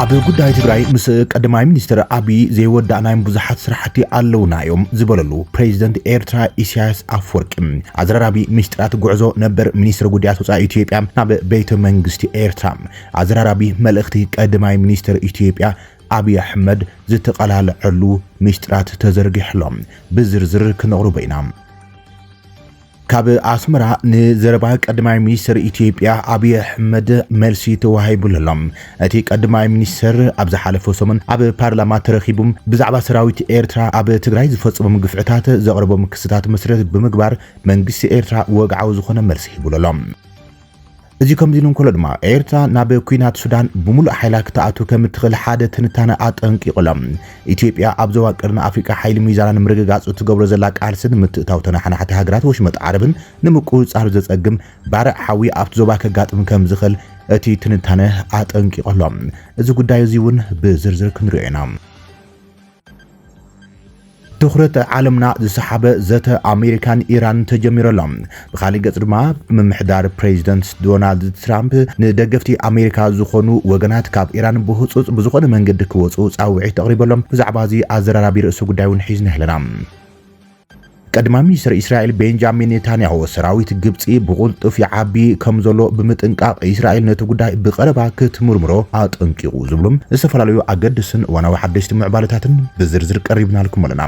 አብ ጉዳይ ትግራይ ምስ ቀዳማይ ሚኒስትር አብይ ዘይወዳእናይ ብዙሓት ስራሕቲ ኣለውናዮም ዝበለሉ ፕሬዝደንት ኤርትራ ኢሳያስ አፈወርቂ አዝራራቢ ሚኒስትራት ጉዕዞ ነበር ሚኒስትር ጉዳያት ወፃኢ ኢትዮጵያ ናብ ቤተ መንግስቲ ኤርትራ አዝራራቢ መልእኽቲ ቀዳማይ ሚኒስትር ኢትዮጵያ አብይ አሕመድ ዝተቀላለዐሉ ሚኒስትራት ተዘርጊሕሎም ብዝርዝር ክነቕርቡ ኢና ካብ አስመራ ንዘረባ ቀዳማይ ሚኒስትር ኢትዮጵያ አብይ አሕመድ መልሲ ተዋሂቡሎም እቲ ቀዳማይ ሚኒስትር ኣብ ዝሓለፈ ሰሙን ኣብ ፓርላማ ተረኺቦም ብዛዕባ ሰራዊት ኤርትራ ኣብ ትግራይ ዝፈጸሞም ግፍዕታት ዘቕርቦም ክስታት መስረት ብምግባር መንግስቲ ኤርትራ ወግዓዊ ዝኾነ መልሲ ሂቡሎም እዚ ከምዚኑ እንከሎ ድማ ኤርትራ ናብ ኩናት ሱዳን ብሙሉእ ሓይላ ክትኣቱ ከም እትኽእል ሓደ ትንታነ ኣጠንቂቖሎም ኢትዮጵያ ኣብ ዞባ ቀርኒ ኣፍሪቃ ሓይሊ ሚዛን ምርግጋጽ ትገብሮ ዘላ ቃልስን ምትእታው ተናሓናሓቲ ሃገራት ወሽመጥ ዓረብን ንምቁፅጻር ዘጸግም ባርዕ ሓዊ ኣብቲ ዞባ ከጋጥም ከም ዝኽእል እቲ ትንታነ ኣጠንቂቖሎም እዚ ጉዳይ እዚ እውን ብዝርዝር ክንሪኦ ኢና ትኩረት ዓለምና ዝሰሓበ ዘተ ኣሜሪካን ኢራን ተጀሚረሎም ብኻሊእ ገጽ ድማ ምምሕዳር ፕሬዚደንት ዶናልድ ትራምፕ ንደገፍቲ ኣሜሪካ ዝኾኑ ወገናት ካብ ኢራን ብህፁፅ ብዝኾነ መንገዲ ክወፁ ፃውዒት ተቕሪበሎም ብዛዕባ እዚ ኣዘራራቢ ርእሲ ጉዳይ እውን ሒዝና ኣለና ቀዳማይ ሚኒስትር እስራኤል ቤንጃሚን ኔታንያሁ ሰራዊት ግብፂ ብቁልጡፍ ይዓቢ ከም ዘሎ ብምጥንቃቕ እስራኤል ነቲ ጉዳይ ብቐረባ ክትምርምሮ ኣጠንቂቑ ዝብሎም ዝተፈላለዩ ኣገድስን ዋናዊ ሓደሽቲ ምዕባለታትን ብዝርዝር ቀሪብናልኩም ኣለና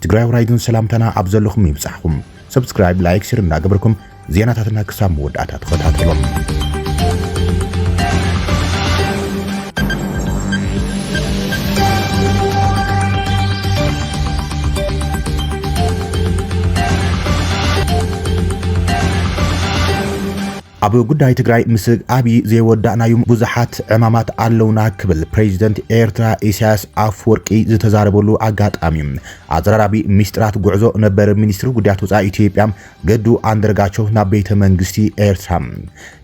ትግራይ ራይድን ሰላምታና ኣብ ዘለኹም ይብጻሕኩም ሰብስክራይብ ላይክ ሼር እንዳገበርኩም ዜናታትና ክሳብ መወዳእታ ተኸታተሎም ኣብ ጉዳይ ትግራይ ምስ አብይ ዘይወዳእናዩ ብዙሓት ዕማማት ኣለውና ክብል ፕሬዝደንት ኤርትራ ኢሳያስ አፈወርቂ ዝተዛረበሉ ኣጋጣሚ ኣዘራራቢ ሚኒስትራት ጉዕዞ ነበር ሚኒስትር ጉዳያት ወፃኢ ኢትዮጵያ ገዱ አንዳርጋቸው ናብ ቤተ መንግስቲ ኤርትራ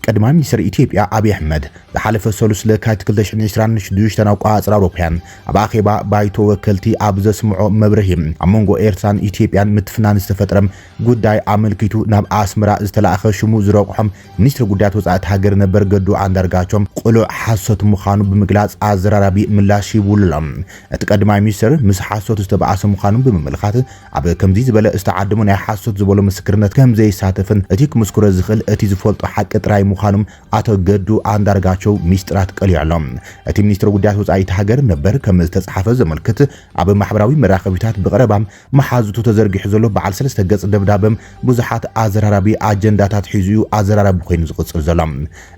ቀዳማይ ሚኒስትር ኢትዮጵያ አብይ አሕመድ ዝሓለፈ ሰሉስ ለካቲት 2026 ኣቆፃፅራ ኣውሮፓውያን ኣብ ኣኼባ ባይቶ ወከልቲ ኣብ ዘስምዖ መብርሂ ኣብ መንጎ ኤርትራን ኢትዮጵያን ምትፍናን ዝተፈጠረ ጉዳይ ኣመልኪቱ ናብ ኣስመራ ዝተላእኸ ሽሙ ዝረቕሖም ሚኒስትር ጉዳያት ወፃኢ ሃገር ነበር ገዱ አንዳርጋቸው ቁሉዕ ሓሶት ምዃኑ ብምግላጽ ኣዘራራቢ ምላሽ ይብሉሎም እቲ ቀዳማይ ሚኒስትር ምስ ሓሶት ዝተባኣሰ ምዃኑ ብምምልኻት ኣብ ከምዚ ዝበለ ዝተዓደሙ ናይ ሓሶት ዝበሎ ምስክርነት ከም ዘይሳተፍን እቲ ክምስክሮ ዝኽእል እቲ ዝፈልጦ ሓቂ ጥራይ ምዃኑም ኣቶ ገዱ አንዳርጋቸው ሚኒስትራት ቀሊዖሎም እቲ ሚኒስትር ጉዳያት ወፃኢ ሃገር ነበር ከም ዝተጻሕፈ ዘመልክት ኣብ ማሕበራዊ መራኸቢታት ብቐረባም መሓዝቱ ተዘርጊሑ ዘሎ በዓል 3 ገጽ ደብዳቤም ብዙሓት ኣዘራራቢ ኣጀንዳታት ሒዙ ኣዘራራቢ ኮይኑ ዝቕጽል ዘሎ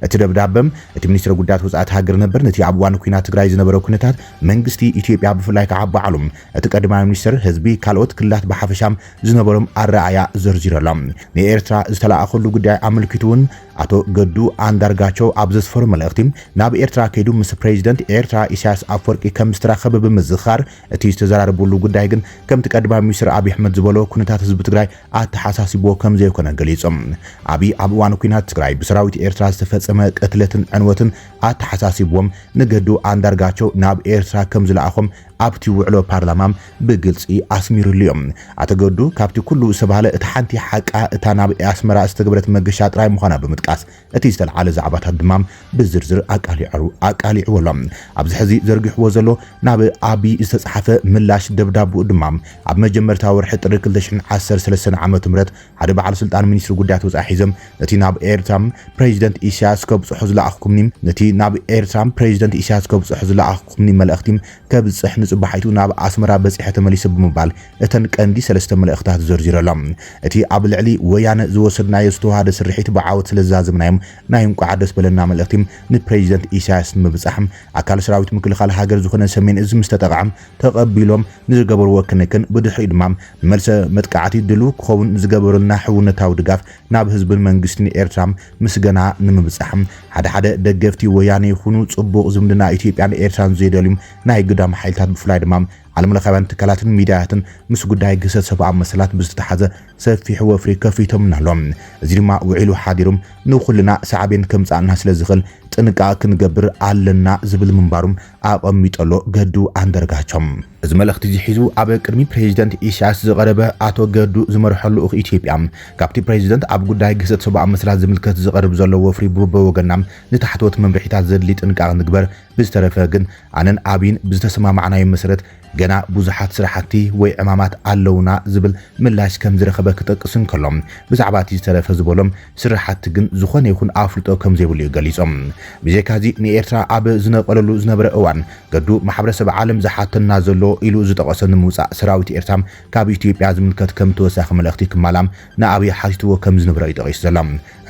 እቲ ደብዳቤም እቲ ሚኒስትር ጉዳያት ወፃኢ ሃገር ነበር ነቲ ኣብ ዋን ኩናት ትግራይ ዝነበረ ኩነታት መንግስቲ ኢትዮጵያ ብፍላይ ከዓባዓሎም እቲ ቀዳማይ ሚኒስትር ህዝቢ ካልኦት ክልላት ብሓፈሻም ዝነበሮም ኣረኣያ ዘርዚሮሎም ንኤርትራ ዝተላኣኸሉ ጉዳይ ኣመልኪቱን አቶ ገዱ አንዳርጋቸው ኣብ ዘስፈሩ መልእኽቲ ናብ ኤርትራ ከይዱ ምስ ፕሬዝደንት ኤርትራ ኢሳያስ አፈወርቂ ከም ዝተራኸበ ብምዝኻር እቲ ዝተዘራረበሉ ጉዳይ ግን ከምቲ ቀዳማይ ሚኒስትር አብይ አሕመድ ዝበሎ ኩነታት ህዝቢ ትግራይ ኣተሓሳሲቦ ከም ዘይኮነ ገሊጾም አብይ ኣብ እዋን ኩናት ትግራይ ብሰራዊት ኤርትራ ዝተፈጸመ ቅትለትን ዕንወትን ኣተሓሳሲቦም ንገዱ አንዳርጋቸው ናብ ኤርትራ ከም ዝለኣኾም ኣብቲ ውዕሎ ፓርላማም ብግልጺ ኣስሚሩልዮም ኣተገዱ ካብቲ ኩሉ ሰባለ እቲ ሓንቲ ሓቃ እታ ናብ ኣስመራ ዝተገበረት መገሻ ጥራይ ምዃና ብምጥቃስ እቲ ዝተልዓለ ዛዕባታት ድማ ብዝርዝር ኣቃሊዕዎሎም ኣብዚ ሕዚ ዘርጊሕዎ ዘሎ ናብ አብይ ዝተጻሕፈ ምላሽ ደብዳቤኡ ድማ ኣብ መጀመርታ ወርሒ ጥሪ 2013 ዓመተ ምህረት ሓደ በዓል ስልጣን ሚኒስትር ጉዳያት ወፃኢ ሒዞም እቲ ናብ ኤርትራ ፕሬዝደንት ኢሳያስ ከብጽሑ ዝለኣኽኩምኒ ነቲ ናብ ኤርትራ ፕሬዝደንት ኢሳያስ ከብጽሑ ዝለኣኽኩምኒ መልእኽቲ ከብጽሕ ጽባሕቱ ናብ ኣስመራ በፂሐ ተመሊሰ ብምባል እተን ቀንዲ ሰለስተ መልእኽታት ዘርዚሮሎም እቲ ኣብ ልዕሊ ወያነ ዝወሰድናዮ ዝተዋሃደ ስርሒት ብዓወት ስለዛዝምናዮም ናይ እንቋዕ ደስ በለና መልእኽቲ ንፕሬዝደንት ኢሳያስ ምብጻሕም ኣካል ሰራዊት ምክልኻል ሃገር ዝኾነ ሰሜን እዚ ምስ ተጠቕዓም ተቐቢሎም ንዝገበርዎ ክንክን ብድሕሪ ድማ መልሰ መጥቃዕቲ ድሉ ክኸውን ዝገበሩልና ሕውነታዊ ድጋፍ ናብ ህዝብን መንግስትን ኤርትራ ምስገና ንምብጻሕም ሓደ ደገፍቲ ወያነ ይኹኑ ጽቡቕ ዝምድና ኢትዮጵያን ኤርትራን ዘደልዩም ናይ ግዳም ሓይልታት ብፍላይ ድማ ዓለም ለኸባን ትካላትን ሚድያትን ምስ ጉዳይ ግሰት ሰብኣዊ መሰላት ብዝተሓዘ ሰፊሕ ወፍሪ ከፊቶም ናሎም እዚ ድማ ውዒሉ ሓዲሩም ንኹልና ሰዓብን ከምፃና ስለዝኽእል ጥንቃቄ ክንገብር ኣለና ዝብል ምንባሩም ኣቐሚጠሎ ገዱ አንዳርጋቸውም እዚ መልእኽቲ ዝሒዙ ኣብ ቅድሚ ፕሬዚደንት ኢሳያስ ዝቐረበ ኣቶ ገዱ ዝመርሐሉ ኢትዮጵያ ካብቲ ፕሬዚደንት ኣብ ጉዳይ ግሰት ሰብኣዊ መሰላት ዝምልከት ዝቐርብ ዘሎ ወፍሪ ብወገና ንታሕተወት መምርሒታት ዘድሊ ጥንቃቄ ንግበር ብዝተረፈ ግን ኣነን ኣብይን ብዝተሰማማዕናዮ መሰረት ገና ብዙሓት ስራሕቲ ወይ ዕማማት ኣለውና ዝብል ምላሽ ከም ዝረኸበ ክጠቅስን ከሎም ብዛዕባ እቲ ዝተረፈ ዝበሎም ስራሕቲ ግን ዝኾነ ይኹን ኣፍልጦ ከም ዘይብሉ ገሊጾም ብዘካዚ ንኤርትራ ኣብ ዝነቐለሉ ዝነበረ እዋን ገዱ ማሕበረሰብ ዓለም ዝሓተና ዘሎ ኢሉ ዝጠቐሰ ንምውፃእ ሰራዊት ኤርትራ ካብ ኢትዮጵያ ዝምልከት ከም ተወሳኺ መልእኽቲ ክማላም ንኣብይ ሓቲትዎ ከም ዝነበረ ይጠቒስ ዘሎ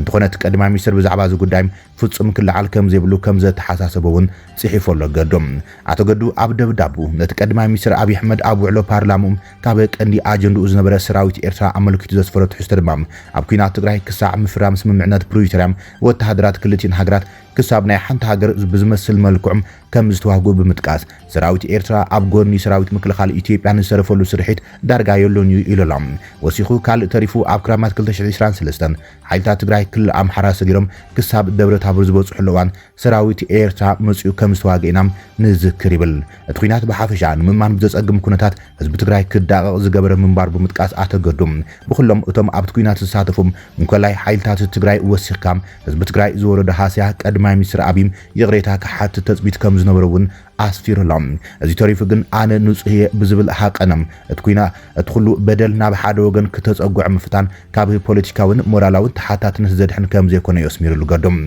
እንተኾነት ቀዳማይ ሚኒስትር ብዛዕባ እዚ ጉዳይ ፍጹም ክለዓል ከም ዘይብሉ ከም ዘተሓሳሰበውን ጽሒፎሎ ገዶም ኣቶ ገዱ ኣብ ደብዳቡ ነቲ ቀዳማይ ሚኒስትር ኣብይ ኣሕመድ ኣብ ውዕሎ ፓርላማኦም ካብ ቀንዲ ኣጀንዳኡ ዝነበረ ሰራዊት ኤርትራ ኣመልኪቱ ዘስፈረ ትሕዝቶ ድማ ኣብ ኩናት ትግራይ ክሳዕ ምፍራም ስምምዕነት ፕሪቶሪያ ወተሃደራት ክልቲአን ሃገራት ክሳብ ናይ ሓንቲ ሃገር ብዝመስል መልክዑም ከም ዝተዋግኡ ብምጥቃስ ሰራዊት ኤርትራ ኣብ ጎኒ ሰራዊት ምክልኻል ኢትዮጵያ ንዝተረፈሉ ስርሒት ዳርጋ የሎን ኢሎም ወሲኹ ካልእ ተሪፉ ኣብ ክራማት 2023 ሓይልታት ትግራይ ክልል ኣምሓራ ሰጊሮም ክሳብ ደብረ ታቦር ዝበፅሑሉ እዋን ሰራዊት ኤርትራ መፅኡ ከም ዝተዋግእና ንዝክር ይብል እቲ ኩናት ብሓፈሻ ንምማን ብዘፀግም ኩነታት ህዝቢ ትግራይ ክዳቐቕ ዝገበረ ምንባር ብምጥቃስ ኣተገዱም ብኩሎም እቶም ኣብቲ ኩናት ዝሳተፉም እንኮላይ ሓይልታት ትግራይ ወሲኽካ ህዝቢ ትግራይ ዝወረደ ሃስያ ቀዳማይ ሚኒስትር ኣብይ ይቕሬታ ክሓት ተፅቢት ከም ዝነበረውን ኣስፊሩሎም እዚ ተሪፉ ግን ኣነ ንጹህ ብዝብል ሃቀነም እቲ ኩሉ በደል ናብ ሓደ ወገን ክተፀጉዕ ምፍታን ካብ ፖለቲካውን ሞራላውን ተሓታትነት ዘድሕን ከም ዘይኮነ የስሚሩሉ ገዶም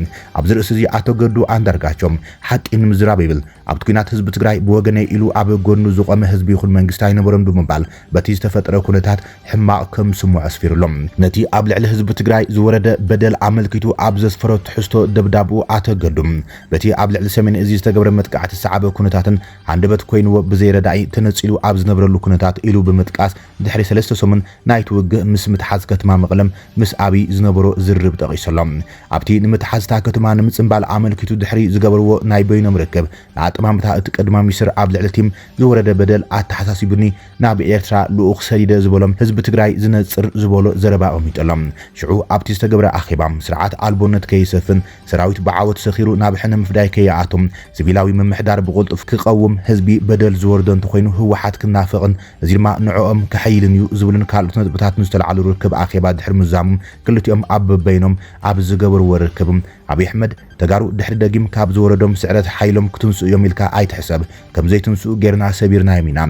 ኣብዚ ርእሲ እዚ ኣቶ ገዱ አንዳርጋቸውም ሓቂ ንምዝራብ ይብል ኣብቲ ኩናት ህዝቢ ትግራይ ብወገነይ ኢሉ ኣብ ጎኑ ዝቆመ ህዝቢ ይኹን መንግስቲ ኣይነበሮን ብምባል በቲ ዝተፈጠረ ኩነታት ሕማቕ ከም ስሙ ኣስፊሩሎም ነቲ ኣብ ልዕሊ ህዝቢ ትግራይ ዝወረደ በደል ኣመልኪቱ ኣብ ዘስፈሮ ትሕዝቶ ደብዳብኡ ኣቶ ገዱም በቲ ኣብ ልዕሊ ሰሜን እዚ ዝተገብረ መጥቃዕቲ ሰዓበ ኩነታትን ሃንደበት ኮይንዎ ብዘይረዳኢ ተነፂሉ ኣብ ዝነበረሉ ኩነታት ኢሉ ብምጥቃስ ድሕሪ 3 ሰሙን ናይቲ ውግእ ምስ ምትሓዝ ከተማ መቐለም ምስ ኣብይ ዝነበሮ ዝርብ ጠቒሶሎም ኣብቲ ንምትሓዝታ ከተማ ንምፅምባል ኣመልኪቱ ድሕሪ ዝገበርዎ ናይ በይኖም ርክብ ንኣጠማምታ እቲ ቀዳማይ ሚኒስትር ኣብ ልዕሊ ቲም ዝወረደ በደል ኣተሓሳሲቡኒ ናብ ኤርትራ ልኡኽ ሰዲደ ዝበሎም ህዝቢ ትግራይ ዝነፅር ዝበሎ ዘረባ ቀሚጦሎም ሽዑ ኣብቲ ዝተገብረ ኣኼባ ስርዓት ኣልቦነት ከይሰፍን ሰራዊት ብዓወት ሰኺሩ ናብ ሕነ ምፍዳይ ከይኣቶም ሲቪላዊ ምምሕዳር ብቁልጡፍ ክቀውም ህዝቢ በደል ዝወርዶ እንተኮይኑ ህወሓት ክናፈቕን እዚ ድማ ንዕኦም ክሐይልን እዩ ዝብልን ካልኦት ነጥብታት ንዝተለዓሉ ርክብ ኣኼባ ድሕሪ ምዛሙም ክልቲኦም ኣብ በይኖም ኣብ ዝገበርዎ ርክብ ኣብይ ኣሕመድ ተጋሩ ድሕሪ ደጊም ካብ ዝወረዶም ስዕረት ሓይሎም ክትንስኡ እዮም ኢልካ ኣይትሕሰብ ከም ዘይትንስኡ ጌርና ሰቢርና የሚና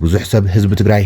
ብዙሕ ሰብ ህዝቢ ትግራይ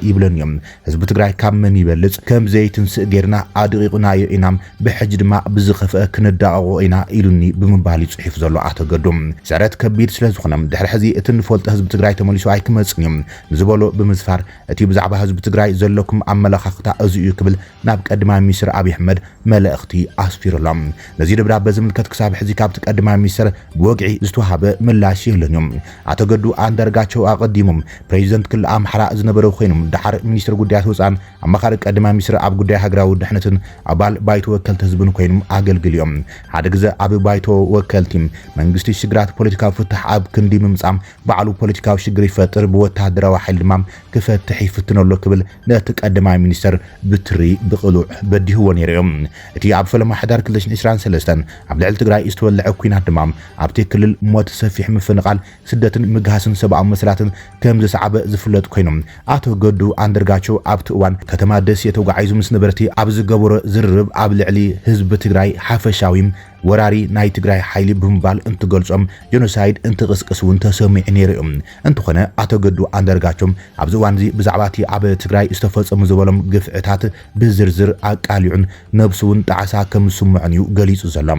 ይብለን እዮም ህዝቢ ትግራይ ካብ መን ይበልጽ ከም ዘይትንስእ ጌርና ኣድቂቁናዮ ኢና ብሕጂ ድማ ብዝኸፍአ ክነዳቐቆ ኢና ኢሉኒ ብምባል ይጽሒፍ ዘሎ ኣቶ ገዱም ስዕረት ከቢድ ስለዝኾነ ድሕሪ ሕዚ እቲ ንፈልጦ ህዝቢ ትግራይ ተመሊሱ ኣይክመጽን እዮም ንዝበሎ ብምዝፋር እቲ ብዛዕባ ህዝቢ ትግራይ ዘለኩም ኣመለኻኽታ እዚኡ ክብል ናብ ቀዳማይ ሚኒስትር ኣብይ ኣሕመድ መልእኽቲ ኣስፊሩሎም ነዚ ደብዳቤ ዝምልከት ክሳብ ሕዚ ካብቲ ቀዳማይ ሚኒስትር ብወግዒ ዝተዋሃበ ምላሽ የለንም ኣቶ ገዱ አንዳርጋቸው ኣቀዲሞም ፕሬዚደንት ክልል ኣምሓራ ዝነበሩ ኮይኖም ድሓር ሚኒስትር ጉዳያት ወፃን ኣማኻሪ ቀዳማይ ሚኒስትር ኣብ ጉዳይ ሃገራዊ ድሕነትን ኣባል ባይቶ ወከልቲ ህዝብን ኮይኖም ኣገልግልዮም ሓደ ግዜ ኣብ ባይቶ ወከልቲ መንግስቲ ሽግራት ፖለቲካዊ ፍትሕ ኣብ ክንዲ ምምጻም ባዕሉ ፖለቲካዊ ሽግር ይፈጥር ብወተሃደራዊ ሓይል ድማ ክፈትሕ ይፍትነሎ ክብል ነቲ ቀዳማይ ሚኒስትር ብትሪ ብቕሉዕ በዲህዎ ነይሮም እቲ ኣብ ፈለማ ሕዳር 2023 ኣብ ልዕሊ ትግራይ ዝተወልዐ ኩናት ድማ ኣብቲ ክልል ሞት ሰፊሕ ምፍንቃል ስደትን ምግሃስን ሰብኣዊ መሰላትን ከም ዝሰዓበ ዝፍለጥ ኮይኖም ኣቶ ገዱ አንዳርጋቸው ኣብቲ እዋን ከተማ ደሴ ተጓዒዙ ምስ ነበርቲ ኣብ ዝገበሮ ዝርብ ኣብ ልዕሊ ህዝቢ ትግራይ ሓፈሻዊ ወራሪ ናይ ትግራይ ሓይሊ ብምባል እንትገልጾም ጀኖሳይድ እንትቅስቅስውን ተሰሚዕ ነይሮም እንትኾነ ኣቶ ገዱ አንዳርጋቸው ኣብዚ እዋን እዚ ብዛዕባ እቲ ኣብ ትግራይ ዝተፈጸሙ ዝበሎም ግፍዕታት ብዝርዝር ኣቃሊዑን ነብሱውን ጣዕሳ ከም ዝስምዖን እዩ ገሊጹ ዘሎ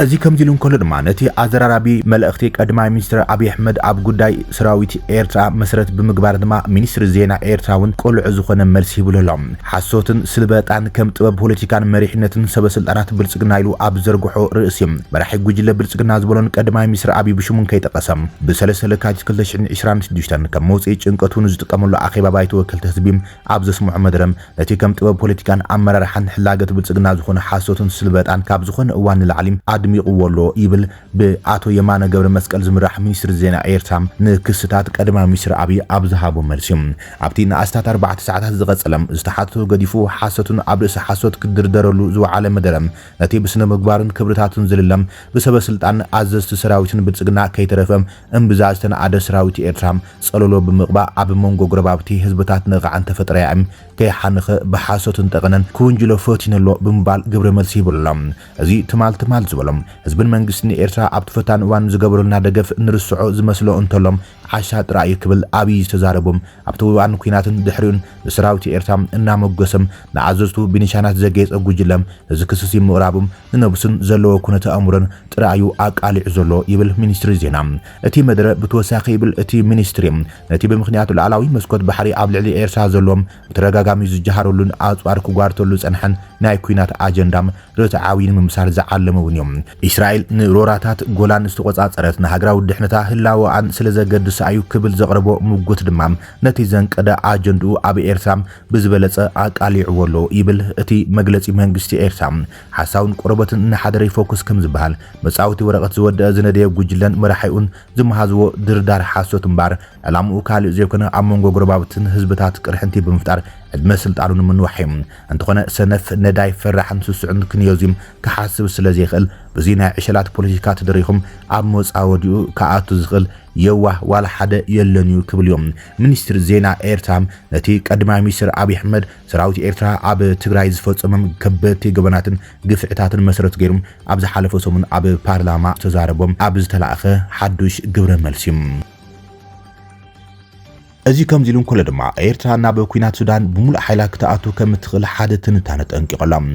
እዚ ከም ዚሉን ኮሎ ድማ ነቲ ኣዘራራቢ መልእኽቲ ቀዳማይ ሚኒስትር ኣብይ ኣሕመድ ኣብ ጉዳይ ሰራዊት ኤርትራ መሰረት ብምግባር ድማ ሚኒስትር ዜና ኤርትራውን ቆልዑ ዝኾነ መልሲ ይብለሎም ሓሶትን ስልበጣን ከም ጥበብ ፖለቲካን መሪሕነትን ሰበስልጣናት ብልጽግና ኢሉ ኣብ ዘርግሖ ርእሲ መራሒ ጉጅለ ብልጽግና ዝበሎን ቀዳማይ ሚኒስትር ኣብይ ብሽሙን ከይጠቀሰም ብ3 ለካቲት 2026 ከም መውፅኢ ጭንቀቱን ዝጥቀመሉ ኣኼባ ባይቶ ወከልቲ ህዝቢ ኣብ ዘስምዖ መድረም ነቲ ከም ጥበብ ፖለቲካን ኣመራርሓን ሕላገት ብልጽግና ዝኾነ ሓሶትን ስልበጣን ካብ ዝኾነ እዋን ንላዕሊ ኣድሚቕዎሎ ይብል ብኣቶ የማነ ገብረ መስቀል ዝምራሕ ሚኒስትሪ ዜና ኤርትራ ንክስታት ቀዳማይ ሚኒስትር አብይ ኣብዝሃቦ መልሲ ኣብቲ ንኣስታት 4 ሰዓታት ዝቐጸለም ዝተሓቶ ገዲፉ ሓሰቱን ኣብ ርእሲ ሓሰት ክድርደረሉ ዝወዓለ መደረም ነቲ ብስነ ምግባርን ክብርታቱን ዝልለም ብሰበ ስልጣን ኣዘዝቲ ሰራዊትን ብልጽግና ከይተረፈም እምብዛ ዝተነኣደ ሰራዊት ኤርትራ ጸለሎ ብምቕባእ ኣብ መንጎ ጎረባብቲ ህዝብታት ንቕዓን ተፈጥረያ ከይሓንኸ ብሓሰቱን ጠቕነን ክውንጅሎ ፈቲነሎ ብምባል ግብረ መልሲ ይብሎም እዚ ትማል ዝበሎም ህዝብን መንግስትን ኤርትራ ኣብ ተፈታን እዋን ዝገበሩልና ደገፍ ንርስዖ ዝመስሎ እንተሎም ዓሻ ጥራይ ክብል አብይ ተዛረቦም ኣብቲ እዋን ኩናትን ድሕሪኡን ሰራዊት ኤርትራ እናመገሰም ንኣዘዝቱ ቢኒሻናት ዘገየጸ ጉጅለም እዚ ክስሲ ምቕራቦም ንነብስን ዘለዎ ኩነተ ኣምሮን ጥራዩ ኣቃሊዕ ዘሎ ይብል ሚኒስትሪ ዜና እቲ መድረ ብተወሳኺ ይብል እቲ ሚኒስትሪ ነቲ ብምኽንያቱ ላዕላዊ መስኮት ባሕሪ ኣብ ልዕሊ ኤርትራ ዘሎም ተረጋጋሚ ዝጀሃረሉን ኣጽዋር ክጓርተሉ ጸንሐን ናይ ኩናት ኣጀንዳም ርትዓዊን ምምሳር ዝዓለመውን እዮም እስራኤል ንሮራታት ጎላን ዝተቆጻጸረት ንሃገራዊ ድሕነታ ህላወኣን ስለዘገድ ሳዩ ክብል ዘቕረቦ ምጉት ድማ ነቲ ዘንቀደ ኣጀንዱ ኣብ ኤርትራ ብዝበለጸ ኣቃሊዕዎሎ ይብል እቲ መግለጺ መንግስቲ ኤርትራ ሓሳውን ቆረበትን ንሓደረ ፎከስ ከም ዝበሃል መጻውቲ ወረቐት ዝወደአ ዝነደየ ጉጅለን መራሒኡን ዝመሃዝዎ ድርዳር ሓሶት እምባር ዕላምኡ ካልእ ዘይኮነ ኣብ መንጎ ጎረባብትን ህዝብታት ቅርሕንቲ ብምፍጣር ዕድመ ስልጣኑን ምንዋሕም እንተኾነ ሰነፍ ነዳይ ፈራሕን ስስዑን ክንዮዚም ክሓስብ ስለዘይኽእል በዚ ናይ ዕሸላት ፖለቲካ ተደሪኹም ኣብ መጻወዲኡ ከኣቱ ዝኽእል የዋህ ዋላ ሓደ የለን እዩ ክብል እዮም ሚኒስትር ዜና ኤርትራ ነቲ ቀዳማይ ሚኒስትር አብይ አሕመድ ሰራዊት ኤርትራ ኣብ ትግራይ ዝፈጸመም ከበድቲ ገበናትን ግፍዕታትን መሰረት ገይሮም ኣብ ዝሓለፈ ሰሙን ኣብ ፓርላማ ተዛረቦም ኣብ ዝተላእኸ ሓዱሽ ግብረ መልሲ እዚ ከምዚ ኢሉን ኮለ ድማ ኤርትራ ናብ ኩናት ሱዳን ብሙሉእ ሓይላ ክትኣቱ ከም ትኽእል ሓደ ትንታነ ጠንቂቖሎም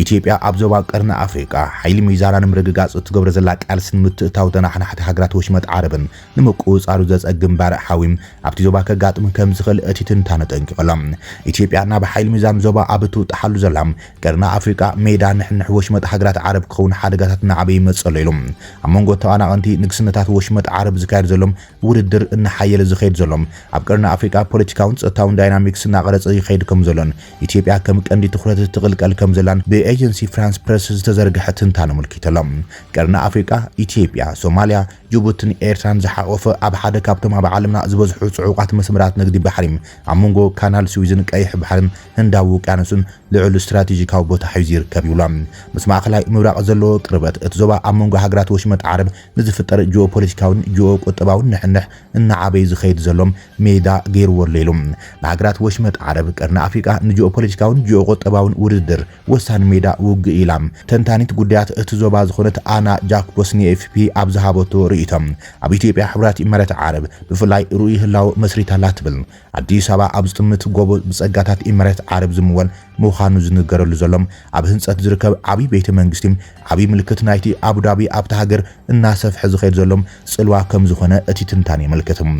ኢትዮጵያ ኣብ ዞባ ቀርኒ ኣፍሪቃ ሓይሊ ሚዛናን ምርግጋጽ ትገብረ ዘላ ቃልስን ምትእታው ተናሕናሕቲ ሃገራት ወሽመጥ ዓረብን ንምቁጽጻሩ ዘጸግም ባርዕ ሓዊም ኣብቲ ዞባ ከጋጥም ከም ዝኽእል እቲ ትንታነ ጠንቂቖሎም ኢትዮጵያ ናብ ሓይሊ ሚዛን ዞባ ኣብ ትውጣሓሉ ዘላ ቀርኒ ኣፍሪቃ ሜዳ ንሕንሕ ወሽመጥ ሃገራት ዓረብ ክኸውን ሓደጋታት ንዓበይ ይመጸሉ ኢሎም ኣብ መንጎ ተዋናቐንቲ ንግስነታት ወሽመጥ ዓረብ ዝካየድ ዘሎም ውድድር እናሓየለ ዝኸይድ ዘሎም ኣብ አፍሪካ ፖለቲካውን ጸጥታውን ዳይናሚክስ ናቀረጽ ይኸይድ ከም ዘሎን ኢትዮጵያ ከም ቀንዲ ትኹረት ትቕልቀል ከም ዘላን ብኤጀንሲ ፍራንስ ፕሬስ ዝተዘርግሐ ትንታነ መልኪተሎም ቀርኒ አፍሪካ ኢትዮጵያ ሶማሊያ ጅቡቲን ኤርትራን ዝሓቆፈ ኣብ ሓደ ካብቶም ኣብ ዓለምና ዝበዝሑ ጽዑቃት መስመራት ንግዲ ባሕሪም ኣብ መንጎ ካናል ስዊዝን ቀይሕ ባሕርን ህንዳዊ ውቅያኖስን ልዑል ስትራቴጂካዊ ቦታ ሒዙ ይርከብ ይብሎም ምስ ማእኸላይ ምብራቕ ዘለዎ ቅርበት እቲ ዞባ ኣብ መንጎ ሃገራት ወሽመጥ ዓረብ ንዝፍጠር ጂኦፖለቲካውን ጂኦቁጠባውን ንሕንሕ እናዓበይ ዝኸይድ ዘሎም ሜዳ ገይርዎ ሌሎም ንሃገራት ወሽመጥ ዓረብ ቀርኒ አፍሪቃ ንጂኦፖለቲካውን ጂኦቁጠባውን ውድድር ወሳኒ ሜዳ ውግእ ኢላም ተንታኒት ጉዳያት እቲ ዞባ ዝኾነት ኣና ጃክቦስ ንኤፍፒ ኣብ ዝሃበቶ ርእይቶም ኣብ ኢትዮጵያ ሕብራት ኢማራት ዓረብ ብፍላይ ሩኡይ ህላው መስሪታላ ትብል ኣዲስ ኣበባ ኣብ ዝጥምት ጎቦ ብጸጋታት ኢማራት ዓረብ ዝምወል ምዃኑ ዝንገረሉ ዘሎም ኣብ ህንጸት ዝርከብ ዓብይ ቤተ መንግስቲ ዓብይ ምልክት ናይቲ አቡዳቢ ኣብታ ሃገር እናሰፍሐ ዝኸይድ ዘሎም ጽልዋ ከም ዝኾነ እቲ ትንታነ ይመልከትም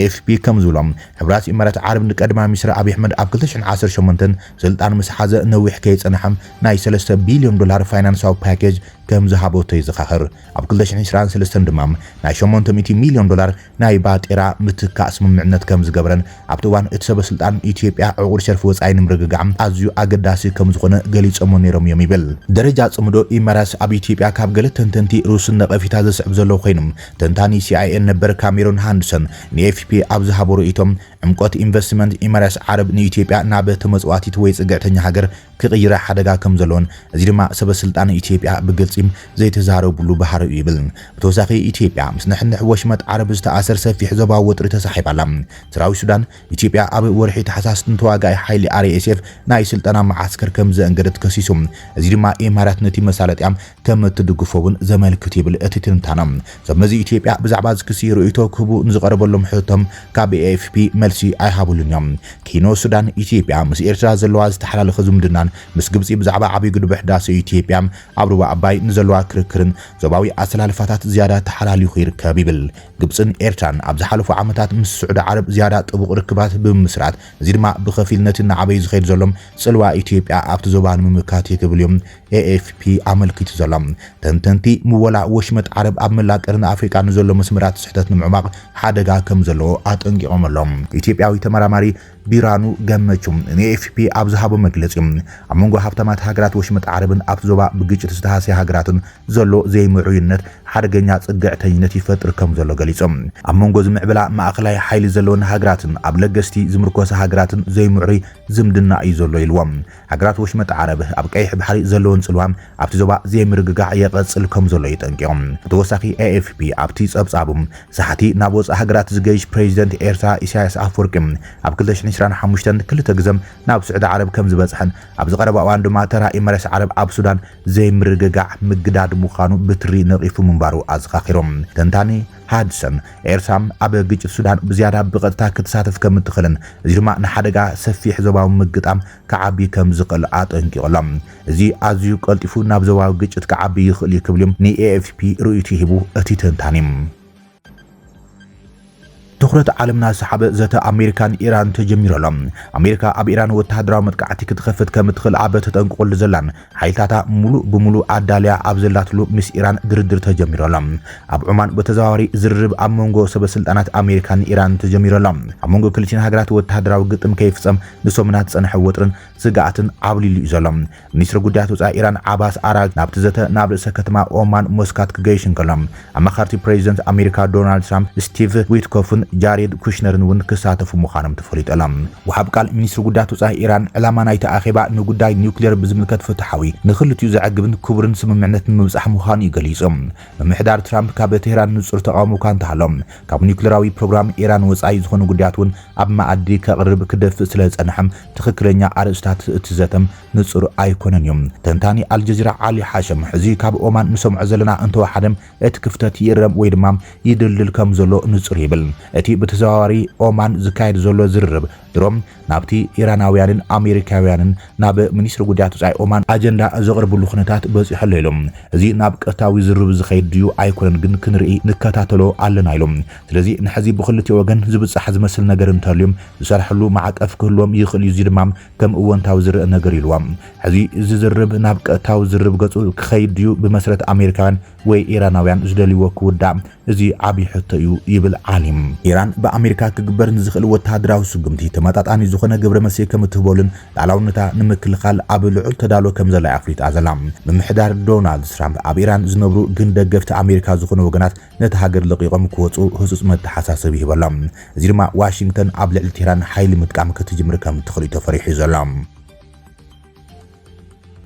ኤፍፒ ከም ዝብሎም ሕብራት ኢማራት ዓረብ ንቀዳማይ ሚኒስትር አብይ አሕመድ ኣብ 2018 ስልጣን ምስ ሓዘ ነዊሕ ከይጸንሐም ናይ 3 ቢልዮን ዶላር ፋይናንሳዊ ፓኬጅ ከም ዝሃቦቶ ይዘኻኽር ኣብ 2023 ድማ ናይ 800 ሚልዮን ዶላር ናይ ባጤራ ምትካእ ስምምዕነት ከም ዝገበረን ኣብቲ እዋን እቲ ሰበ ስልጣን ኢትዮጵያ ዕቁር ሸርፊ ወጻኢ ንምርግጋዕ ኣዝዩ ኣገዳሲ ከም ዝኾነ ገሊጾም ነይሮም እዮም ይብል ደረጃ ጽምዶ ኢማራት ኣብ ኢትዮጵያ ካብ ገለ ተንተንቲ ሩስን ነቐፊታ ዘስዕብ ዘሎ ኮይኖም ተንታኒ ሲአይኤን ነበር ካሜሮን ሃንደርሰን ንኤፍፒ ኣብ ዝሃቦ ርእይቶም ዕምቆት ኢንቨስትመንት ኢማራት ዓረብ ንኢትዮጵያ ናብ ተመጽዋቲት ወይ ጽግዕተኛ ሃገር ክቕይራ ሓደጋ ከም ዘለዎን እዚ ድማ ሰበ ስልጣን ኢትዮጵያ ብግልጽ ዘይተዛረብሉ ባህሪ ይብል ብተወሳኺ ኢትዮጵያ ምስ ንሕንሕ ወሽመጥ ዓረብ ዝተኣሰር ሰፊሕ ዞባዊ ወጥሪ ተሳሒባላ ሰራዊት ሱዳን ኢትዮጵያ ኣብ ወርሒ ታሕሳስ ተዋጋኢ ሓይሊ RSF ናይ ስልጠና ማዓስከር ከም ዘእንገደት ከሲሱም እዚ ድማ ኢማራት ነቲ መሳለጥያ ከም ትድግፎውን ዘመልክት ይብል እቲ ትንታነ ሰመዚ ኢትዮጵያ ብዛዕባ ዝክሲ ርእይቶ ክህቡ ንዝቐረበሎም ሕቶም ካብ AFP መልሲ ኣይሃቡልን እዮም ኪኖ ሱዳን ኢትዮጵያ ምስ ኤርትራ ዘለዋ ዝተሓላለኸ ዝምድናን ምስ ግብፂ ብዛዕባ ዓብይ ግድብ ሕዳሴ ኢትዮጵያ ኣብ ሩባ ኣባይ ንዘለዋ ክርክርን ዞባዊ ኣሰላልፋታት ዝያዳ ተሓላሊኹ ይርከብ ይብል ግብፅን ኤርትራን ኣብ ዝሓለፉ ዓመታት ምስ ስዑድ ዓረብ ዝያዳ ጥቡቕ ርክባት ብምስራት እዚ ድማ ብኸፊል ነቲ ንዓበይ ዝኸይድ ዘሎም ጽልዋ ኢትዮጵያ ኣብቲ ዞባ ንምምካት ይክብል እዮም AFP ኣመልኪቱ ዘሎ ተንተንቲ ምወላ ወሽመጥ ዓረብ ኣብ መላቀርን ኣፍሪካ ንዘሎ መስመራት ስሕተት ንምዕማቕ ሓደጋ ከም ዘለዎ ኣጠንቂቖም ኣሎም ኢትዮጵያዊ ተመራማሪ ቢራኑ ገመቹም AFP ኣብ ዝሃቦ መግለጺ ኣብ መንጎ ሃብታማት ሃገራት ወሽመጥ ዓረብን ኣብ ዞባ ብግጭት ዝተሃስየ ሃገራትን ዘሎ ዘይምዕዩነት ሓደገኛ ጽግዕተኝነት ይፈጥር ከም ዘሎ ገሊጾም ኣብ መንጎ ዝምዕብላ ማእኸላይ ሓይሊ ዘለዎን ሃገራትን ኣብ ለገስቲ ዝምርኮሳ ሃገራትን ዘይምዕሩይ ዝምድና እዩ ዘሎ ኢልዎም ሃገራት ወሽመጥ ዓረብ ኣብ ቀይሕ ባሕሪ ዘለዎን ጽልዋም ኣብቲ ዞባ ዘይምርግጋዕ የቐጽል ከም ዘሎ ይጠንቂቖም ተወሳኺ AFP ኣብቲ ጸብጻቡም ሳሕቲ ናብ ወፃኢ ሃገራት ዝገይሽ ፕሬዚደንት ኤርትራ ኢሳያስ ኣፍወርቂ ኣብ 2025 ክልተ ግዘም ናብ ስዑድ ዓረብ ከም ዝበጽሐን ኣብ ዝቐረበ እዋን ድማ ተራ ኤምሬትስ ዓረብ ኣብ ሱዳን ዘይምርግጋዕ ምግዳድ ምዃኑ ብትሪ ነቒፉ ምንባሩ ኣዘኻኺሮም ተንታኒ ሃድሰን ኤርትራ ኣብ ግጭት ሱዳን ብዝያዳ ብቐጥታ ክትሳተፍ ከም እትኽእልን እዚ ድማ ንሓደጋ ሰፊሕ ዞባዊ ምግጣም ከዓቢ ከም ዝኽእል ኣጠንቂቖሎም እዚ ኣዝዩ ቀልጢፉ ናብ ዞባዊ ግጭት ከዓቢ ይኽእል እዩ ክብሎም ንAFP ርእይቶ ሂቡ እቲ ተንታኒ ትኩረት ዓለምና ሰሓበ ዘተ ኣሜሪካን ኢራን ተጀሚሮሎም ኣሜሪካ ኣብ ኢራን ወተሃደራዊ መጥቃዕቲ ክትኸፍት ከም እትኽእል ዓበ ተጠንቅቆል ዘላን ሓይልታታ ሙሉእ ብሙሉእ ኣዳልያ ኣብ ዘላትሉ ምስ ኢራን ድርድር ተጀሚሮሎም ኣብ ዑማን በተዘዋዋሪ ዝርርብ ኣብ መንጎ ሰበስልጣናት ኣሜሪካን ኢራን ተጀሚሮሎም ኣብ መንጎ ክልቲን ሃገራት ወተሃደራዊ ግጥም ከይፍጸም ንሶምናት ጸንሐ ወጥርን ስጋኣትን ዓብሊሉ እዩ ዘሎ ሚኒስትሪ ጉዳያት ወፃኢ ኢራን ዓባስ ኣራግ ናብቲ ዘተ ናብ ርእሰ ከተማ ኦማን ሞስካት ክገይሽን ከሎም ኣማኻርቲ ፕሬዚደንት ኣሜሪካ ዶናልድ ትራምፕ ስቲቭ ዊትኮፍን ጃሬድ ኩሽነርን ውን ክሳተፉ ምዃኖም ተፈሊጦሎም ወሃብ ቃል ሚኒስትሪ ጉዳያት ወፃኢ ኢራን ዕላማ ናይቲ ኣኼባ ንጉዳይ ኒውክሌር ብዝምልከት ፍትሓዊ ንኽልቲኡ ዘዕግብን ክቡርን ስምምዕነት ንምብጻሕ ምዃኑ ይገሊጾም ምምሕዳር ትራምፕ ካብ ቴህራን ንጹር ተቃውሞ እኳ እንተሃሎም ካብ ኒውክሌራዊ ፕሮግራም ኢራን ወፃኢ ዝኾኑ ጉዳያት ውን ኣብ ማኣዲ ከቕርብ ክደፍእ ስለ ዝጸንሐም ትኽክለኛ ኣርእስታት እቲ ዘተም ንጹር ኣይኮነን እዮም ተንታኒ ኣልጀዚራ ዓሊ ሓሸም ሕዚ ካብ ኦማን ንሰምዖ ዘለና እንተወሓደም እቲ ክፍተት ይረም ወይ ድማ ይድልድል ከም ዘሎ ንጹር ይብል እቲ በተዘዋዋሪ ኦማን ዝካየድ ዘሎ ዝርርብ ድሮም ናብቲ ኢራናውያንን ኣሜሪካውያንን ናብ ሚኒስትሪ ጉዳያት ወፃኢ ኦማን ኣጀንዳ ዘቕርብሉ ኩነታት በፂሑ ኢሎም እዚ ናብ ቀጥታዊ ዝርርብ ዝኸይድ ድዩ ኣይኮነን ግን ክንርኢ ንከታተሎ ኣለና ኢሎም ስለዚ ንሕዚ ብክልቲኡ ወገን ዝብጻሕ ዝመስል ነገር እንተልዮም ዝሰርሕሉ ማዕቀፍ ክህልዎም ይኽእል እዩ ድማ ከም እወንታዊ ዝርአ ነገር ኢልዎም ሕዚ እዚ ዝርርብ ናብ ቀጥታዊ ዝርርብ ገጹ ክኸይድ ድዩ ብመሰረት ኣሜሪካውያን ወይ ኢራናውያን ዝደልይዎ ክውዳእ እዚ ዓብዪ ሕቶ እዩ ይብል ዓሊም ኢራን በኣሜሪካ ክግበር ንዝኽእል ወተሃደራዊ ስጉምቲ ተመጣጣኒ ዝኾነ ግብረ መልሲ ከም እትህበሉን ላዕላውነታ ንምክልኻል ኣብ ልዑል ተዳልዮ ከም ዘላ ኣፍሊጣ ዘላ ምምሕዳር ዶናልድ ትራምፕ ኣብ ኢራን ዝነብሩ ግን ደገፍቲ ኣሜሪካ ዝኾኑ ወገናት ነቲ ሃገር ለቂቖም ክወፁ ህጹጽ መተሓሳሰብ ይህበሎም እዚ ድማ ዋሽንግተን ኣብ ልዕሊ ቴህራን ሓይሊ ምጥቃም ክትጅምር ከም እትኽእል ተፈሪሑ ዘሎ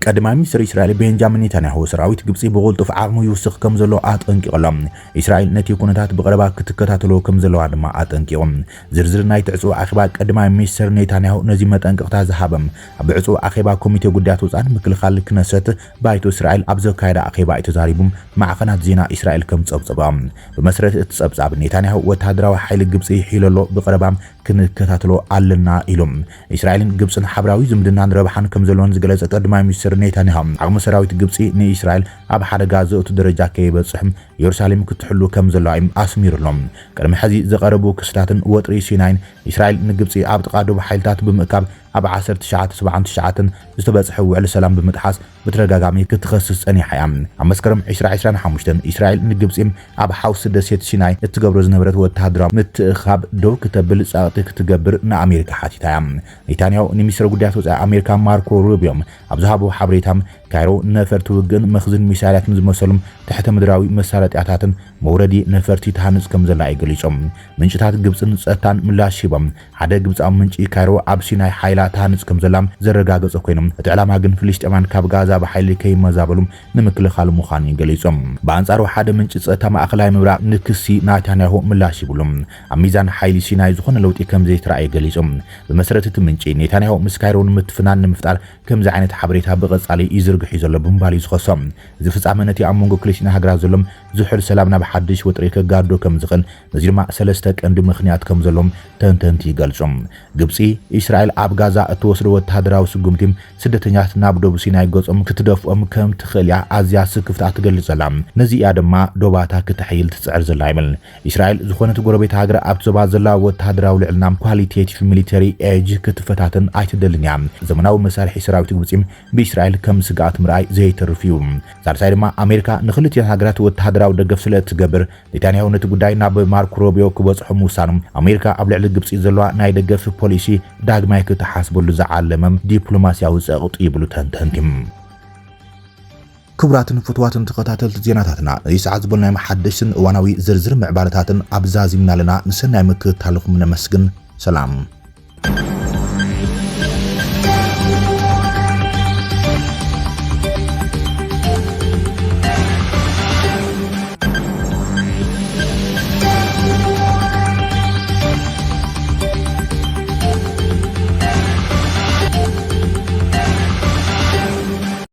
ቀዳማይ ሚኒስትር እስራኤል ቤንጃሚን ኔታንያሁ ሰራዊት ግብጽ ብቁልጡፍ ዓቕሙ ይውስኽ ከም ዘሎ ኣጠንቂቖሎም እስራኤል ነቲ ኩነታት ብቐረባ ክትከታተሎ ከም ዘለዋ ድማ ኣጠንቂቖም ዝርዝር ናይ ትዕጽው ኣኼባ ቀዳማይ ሚኒስትር ኔታንያሁ ነዚ መጠንቀቕታ ዝሃበም ኣብ ዕጹው ኣኼባ ኮሚቴ ጉዳያት ወፃኢን ምክልኻል ክነሰት ባይቶ እስራኤል ኣብ ዘካየደ ኣኼባ ተዛሪቡም ማዕኸናት ዜና እስራኤል ከም ጸብጸቦም ብመሰረት እቲ ጸብጻብ ኔታንያሁ ወተሃደራዊ ሓይሊ ግብጽ ሒለሎ ብቐረባ ክንከታተሎ ኣለና ኢሎም እስራኤልን ግብጽን ሓብራዊ ዝምድናን ረብሓን ከም ዘለዎን ዝገለጸ ቀዳማይ ሚኒስትር ኔታንያሁ ዓቕሚ ሰራዊት ግብጽ ንእስራኤል ኣብ ሓደጋ ዘእቱ ደረጃ ከይበጽሕም ኢየሩሳሌም ክትሕሉ ከም ዘለዋ ኣስሚሩሎም ቅድሚ ሕዚ ዘቐረቡ ክስታትን ወጥሪ ሲናይን እስራኤል ንግብጽ ኣብ ጥቓ ደቡብ ሓይልታት ብምእካብ ኣብ 1979 ዝተበጽሐ ውዕል ሰላም ብምጥሓስ በተደጋጋሚ ክትኸስስ ጸኒሓ እያ ኣብ መስከረም 2025 እስራኤል ንግብጽ ኣብ ሓውስ ደሴት ሲናይ እትገብሮ ዝነበረት ወተሃደራዊ ምትእኻብ ደው ክትብል ጸቕጢ ክትገብር ንኣሜሪካ ሓቲታ እያ ኔታንያሁ ንሚኒስትሪ ጉዳያት ወፃኢ ኣሜሪካ ማርኮ ሩቢዮ ኣብ ዝሃቦ ሓበሬታ ካይሮ ነፈርቲ ውግን መኽዝን ሚሳይላትን ዝመሰሉም ትሕተ ምድራዊ መሳለጥያታትን መውረዲ ነፈርቲ ተሃንጽ ከም ዘላ ይገልጾም ምንጭታት ግብጽን ጸጥታን ምላሽ ሂቦም ሓደ ግብጻዊ ምንጪ ካይሮ ኣብ ሲናይ ሓይላ ተሃንጽ ከም ዘላ ዘረጋገጸ ኮይኖም እቲ ዕላማ ግን ፍልስጤማን ካብ ጋዛ ብሓይሊ ከይመዛበሉ ንምክልኻል ምዃኑ ይገልጾም በኣንጻሩ ሓደ ምንጪ ጸጥታ ማእኸላይ ምብራቕ ንክሲ ኔታንያሁ ምላሽ ይብሎም ኣብ ሚዛን ሓይሊ ሲናይ ዝኾነ ለውጢ ከም ዘይተረኣየ ገሊጾም ብመሰረት እቲ ምንጪ ኔታንያሁ ምስ ካይሮ ንምትፍናን ንምፍጣር ከምዚ ዓይነት ሓበሬታ ብቐጻሊ ይዝርግሕ ዘሎ ብምባል ይዝኸሶም እዚ ፍጻመ ነቲ ኣብ መንጎ ክልቲና ሃገራት ዘሎም ዝሑል ሰላም ናብ ሓድሽ ወጥሪ ከጋዶ ከም ዝኽእል ነዚ ድማ ሰለስተ ቀንዲ ምኽንያት ከም ዘሎም ተንተንቲ ይገልጾም ግብጽ እስራኤል ኣብ ጋዛ እትወስዶ ወተሃደራዊ ስጉምቲ ስደተኛታት ናብ ደቡብ ሲናይ ገጾም ክትደፍኦም ከም ትኽእል እያ ኣዝያ ስክፍታ ትገልጽ ዘላ ነዚ እያ ድማ ዶባታ ክትሕይል ትጽዕር ዘላ ይብል እስራኤል ዝኾነት ጎረቤት ሃገር ኣብ ዞባ ዘላ ወተሃደራዊ ልዕልና ኳሊቴቲቭ ሚሊተሪ ኤጅ ክትፈታትን ኣይትደልን እያ ዘመናዊ መሳርሒ ሰራዊት ግብጽ ብእስራኤል ከም ስጋት ኩናት ምርኣይ ዘይተርፍ እዩ ሳልሳይ ድማ ኣሜሪካ ንኽልቲአን ሃገራት ወተሃደራዊ ደገፍ ስለ እትገብር ኔታንያሁ ነቲ ጉዳይ ናብ ማርኮ ሩቢዮ ክበጽሖ ምውሳኑ ኣሜሪካ ኣብ ልዕሊ ግብጺ ዘለዋ ናይ ደገፍ ፖሊሲ ዳግማይ ክትሓስበሉ ዝዓለመ ዲፕሎማስያዊ ጸቕጢ ይብሉ ተንተንቲም ክቡራትን ፍትዋትን ተኸታተልቲ ዜናታትና ይስዓት ዝበልናይ መሓደስን እዋናዊ ዝርዝር ምዕባለታትን ኣብዛዚምና ለና ንሰናይ ምክትታልኩም ነመስግን ሰላም